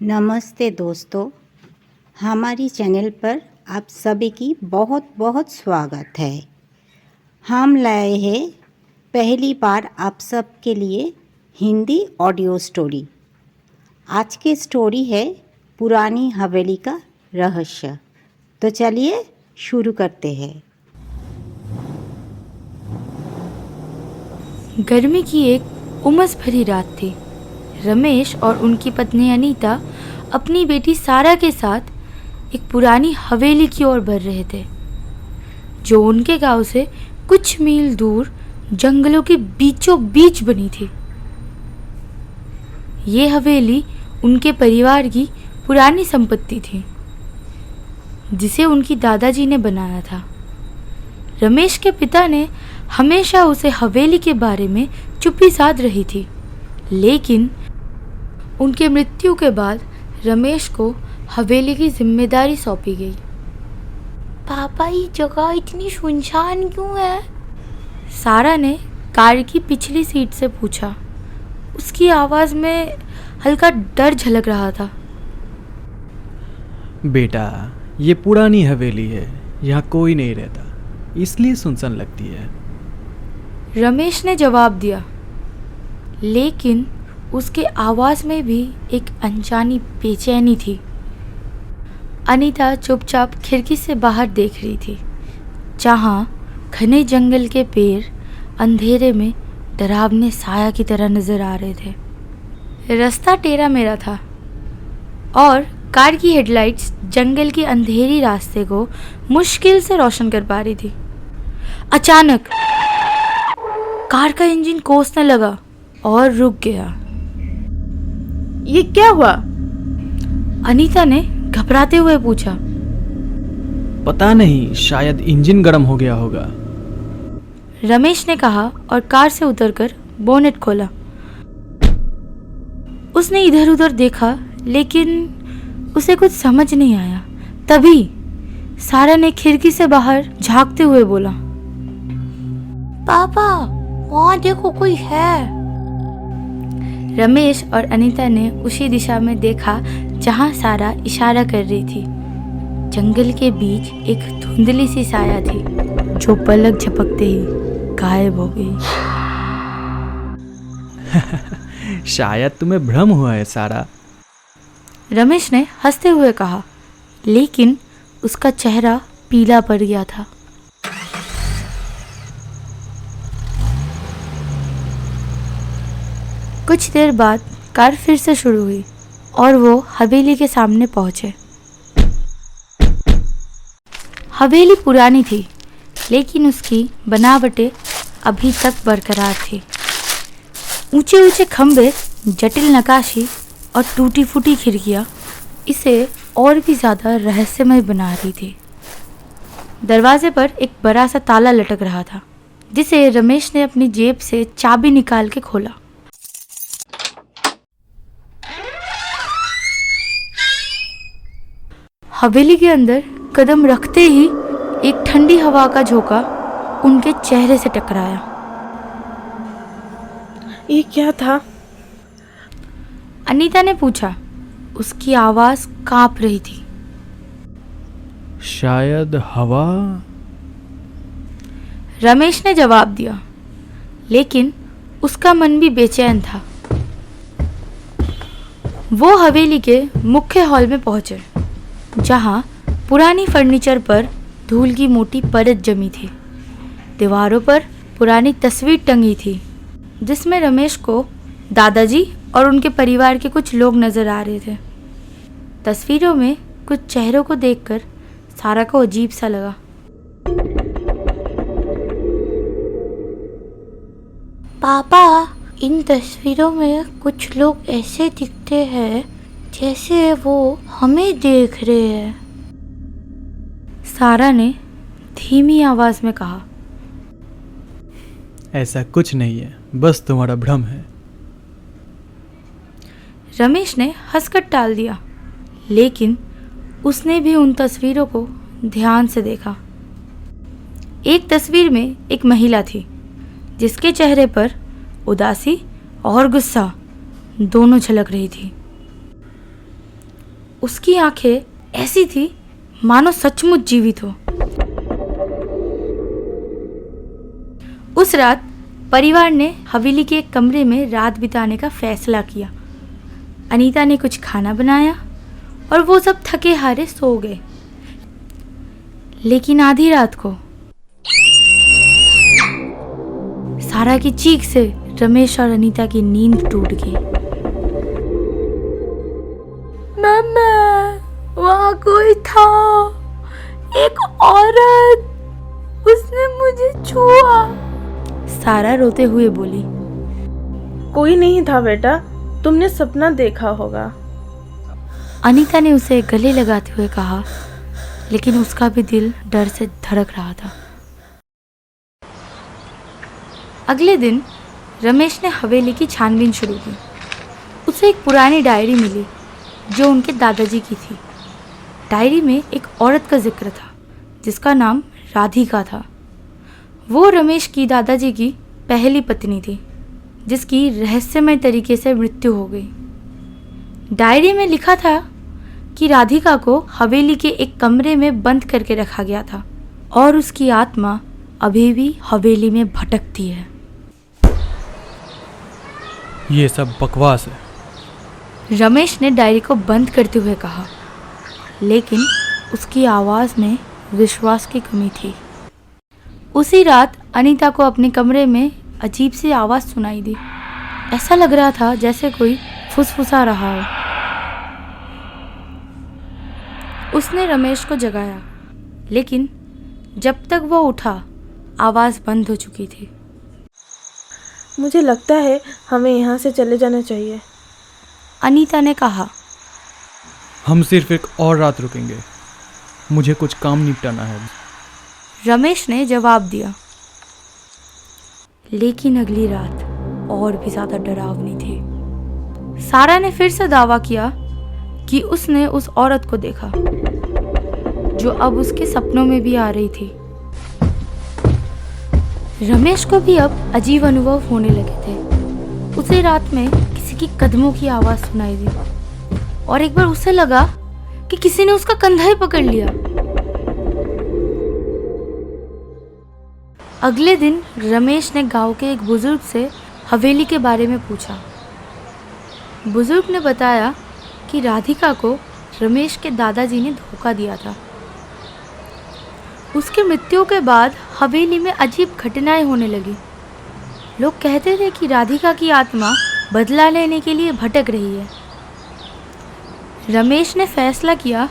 नमस्ते दोस्तों, हमारी चैनल पर आप सभी की बहुत बहुत स्वागत है। हम लाए हैं पहली बार आप सब के लिए हिंदी ऑडियो स्टोरी। आज की स्टोरी है पुरानी हवेली का रहस्य। तो चलिए शुरू करते हैं। गर्मी की एक उमस भरी रात थी। रमेश और उनकी पत्नी अनीता अपनी बेटी सारा के साथ एक पुरानी हवेली की ओर बढ़ रहे थे, जो उनके गांव से कुछ मील दूर जंगलों के बीचों बीच बनी थी। ये हवेली उनके परिवार की पुरानी संपत्ति थी, जिसे उनकी दादाजी ने बनाया था। रमेश के पिता ने हमेशा उसे हवेली के बारे में चुप्पी साध रही थी, लेकिन उनके मृत्यु के बाद रमेश को हवेली की जिम्मेदारी सौंपी गई। पापा, ये जगह इतनी सुनसान क्यों है? सारा ने कार की पिछली सीट से पूछा। उसकी आवाज़ में हल्का डर झलक रहा था। बेटा, ये पुरानी हवेली है, यहाँ कोई नहीं रहता, इसलिए सुनसान लगती है। रमेश ने जवाब दिया, लेकिन उसके आवाज़ में भी एक अनजानी बेचैनी थी। अनीता चुपचाप खिड़की से बाहर देख रही थी, जहाँ घने जंगल के पेड़ अंधेरे में डरावने साया की तरह नजर आ रहे थे। रास्ता टेढ़ा मेढ़ा था और कार की हेडलाइट्स जंगल के अंधेरी रास्ते को मुश्किल से रोशन कर पा रही थी। अचानक कार का इंजन कोसने लगा और रुक गया। ये क्या हुआ? अनीता ने घबराते हुए पूछा। पता नहीं, शायद इंजन गर्म हो गया होगा। रमेश ने कहा और कार से उतरकर बोनेट खोला। उसने इधर उधर देखा, लेकिन उसे कुछ समझ नहीं आया। तभी सारा ने खिड़की से बाहर झांकते हुए बोला, पापा, वहाँ देखो, कोई है। रमेश और अनीता ने उसी दिशा में देखा जहाँ सारा इशारा कर रही थी। जंगल के बीच एक धुंधली सी साया थी, जो पलक झपकते ही गायब हो गई। शायद तुम्हें भ्रम हुआ है सारा, रमेश ने हंसते हुए कहा, लेकिन उसका चेहरा पीला पड़ गया था। कुछ देर बाद कार फिर से शुरू हुई और वो हवेली के सामने पहुंचे। हवेली पुरानी थी, लेकिन उसकी बनावटें अभी तक बरकरार थी। ऊंचे ऊंचे खंभे, जटिल नक्काशी और टूटी फूटी खिड़कियां इसे और भी ज़्यादा रहस्यमय बना रही थी। दरवाजे पर एक बड़ा सा ताला लटक रहा था, जिसे रमेश ने अपनी जेब से चाबी निकाल के खोला। हवेली के अंदर कदम रखते ही एक ठंडी हवा का झोंका उनके चेहरे से टकराया। ये क्या था? अनीता ने पूछा। उसकी आवाज़ कांप रही थी। शायद हवा। रमेश ने जवाब दिया, लेकिन उसका मन भी बेचैन था। वो हवेली के मुख्य हॉल में पहुंचे, जहां पुरानी फर्नीचर पर धूल की मोटी परत जमी थी। दीवारों पर पुरानी तस्वीर टंगी थी, जिसमें रमेश को दादाजी और उनके परिवार के कुछ लोग नजर आ रहे थे। तस्वीरों में कुछ चेहरों को देखकर सारा को अजीब सा लगा। पापा, इन तस्वीरों में कुछ लोग ऐसे दिखते हैं जैसे वो हमें देख रहे हैं, सारा ने धीमी आवाज में कहा। ऐसा कुछ नहीं है, बस तुम्हारा भ्रम है। रमेश ने हंसकर टाल दिया, लेकिन उसने भी उन तस्वीरों को ध्यान से देखा। एक तस्वीर में एक महिला थी, जिसके चेहरे पर उदासी और गुस्सा दोनों झलक रही थी। उसकी आंखें ऐसी थी मानो सचमुच जीवित हो। उस रात परिवार ने हवेली के एक कमरे में रात बिताने का फैसला किया। अनीता ने कुछ खाना बनाया और वो सब थके हारे सो गए। लेकिन आधी रात को सारा की चीख से रमेश और अनीता की नींद टूट गई। मम्मा, वहाँ कोई था, एक औरत, उसने मुझे छुआ, सारा रोते हुए बोली। कोई नहीं था बेटा, तुमने सपना देखा होगा। अनीता ने उसे गले लगाते हुए कहा, लेकिन उसका भी दिल डर से धड़क रहा था। अगले दिन रमेश ने हवेली की छानबीन शुरू की। उसे एक पुरानी डायरी मिली जो उनके दादाजी की थी। डायरी में एक औरत का जिक्र था जिसका नाम राधिका था। वो रमेश की दादाजी की पहली पत्नी थी जिसकी रहस्यमय तरीके से मृत्यु हो गई। डायरी में लिखा था कि राधिका को हवेली के एक कमरे में बंद करके रखा गया था और उसकी आत्मा अभी भी हवेली में भटकती है। ये सब बकवास है। रमेश ने डायरी को बंद करते हुए कहा, लेकिन उसकी आवाज़ में विश्वास की कमी थी। उसी रात अनीता को अपने कमरे में अजीब सी आवाज़ सुनाई दी। ऐसा लग रहा था जैसे कोई फुसफुसा रहा हो। उसने रमेश को जगाया, लेकिन जब तक वो उठा आवाज़ बंद हो चुकी थी। मुझे लगता है हमें यहाँ से चले जाना चाहिए। अनीता ने कहा। हम सिर्फ एक और रात रुकेंगे, मुझे कुछ काम निपटाना है। रमेश ने जवाब दिया। लेकिन अगली रात और भी ज़्यादा डरावनी थी। सारा ने फिर से दावा किया कि उसने उस औरत को देखा जो अब उसके सपनों में भी आ रही थी। रमेश को भी अब अजीब अनुभव होने लगे थे। उसे रात में किसी की कदमों की आवाज़ सुनाई दी और एक बार उसे लगा कि किसी ने उसका कंधा ही पकड़ लिया। अगले दिन रमेश ने गांव के एक बुजुर्ग से हवेली के बारे में पूछा। बुजुर्ग ने बताया कि राधिका को रमेश के दादाजी ने धोखा दिया था। उसकी मृत्यु के बाद हवेली में अजीब घटनाएं होने लगी। लोग कहते थे कि राधिका की आत्मा बदला लेने के लिए भटक रही है। रमेश ने फैसला किया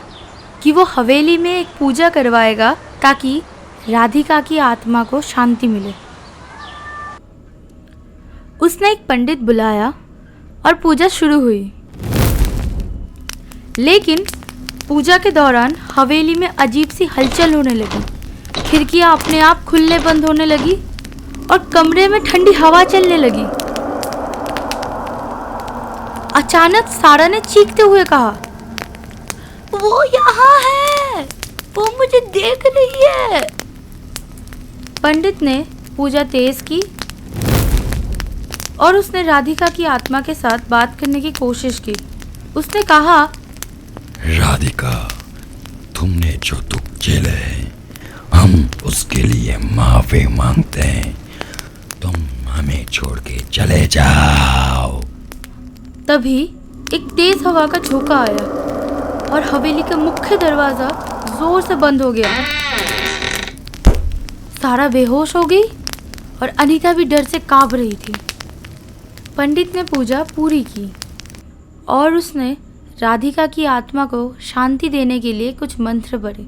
कि वो हवेली में एक पूजा करवाएगा ताकि राधिका की आत्मा को शांति मिले। उसने एक पंडित बुलाया और पूजा शुरू हुई। लेकिन पूजा के दौरान हवेली में अजीब सी हलचल होने लगी। खिड़कियां अपने आप खुलने बंद होने लगी और कमरे में ठंडी हवा चलने लगी। अचानक सारा ने चीखते हुए कहा, वो यहाँ है, वो मुझे देख रही है। पंडित ने पूजा तेज की और उसने राधिका की आत्मा के साथ बात करने की कोशिश की। उसने कहा, राधिका, तुमने जो दुख झेले हैं हम उसके लिए माफी मांगते हैं। तुम हमें छोड़ के चले जाओ। तभी एक तेज हवा का झोंका आया और हवेली का मुख्य दरवाजा जोर से बंद हो गया। सारा बेहोश हो गई और अनीता भी डर से कांप रही थी। पंडित ने पूजा पूरी की और उसने राधिका की आत्मा को शांति देने के लिए कुछ मंत्र पढ़े।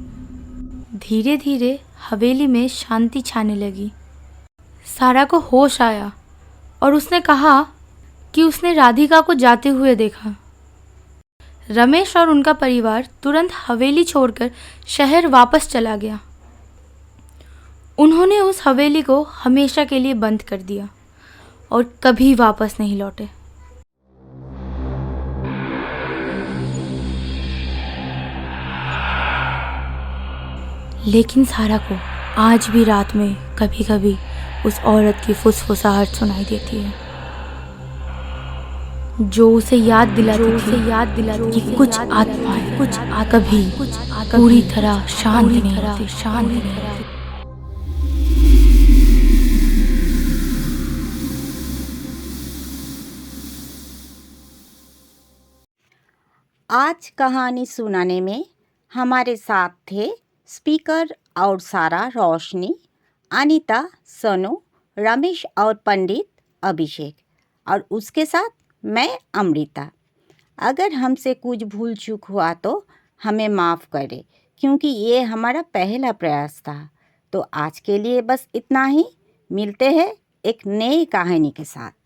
धीरे धीरे हवेली में शांति छाने लगी। सारा को होश आया और उसने कहा कि उसने राधिका को जाते हुए देखा। रमेश और उनका परिवार तुरंत हवेली छोड़कर शहर वापस चला गया। उन्होंने उस हवेली को हमेशा के लिए बंद कर दिया और कभी वापस नहीं लौटे। लेकिन सारा को आज भी रात में कभी कभी उस औरत की फुसफुसाहट सुनाई देती है। जो उसे याद दिलाती कि कुछ आत्माएं कभी पूरी तरह शांत नहीं होती। आज कहानी सुनाने में हमारे साथ थे स्पीकर और सारा, रोशनी, अनीता, सनु, रमेश और पंडित अभिषेक, और उसके साथ मैं अमृता। अगर हमसे कुछ भूल चूक हुआ तो हमें माफ़ करें, क्योंकि ये हमारा पहला प्रयास था। तो आज के लिए बस इतना ही। मिलते हैं एक नई कहानी के साथ।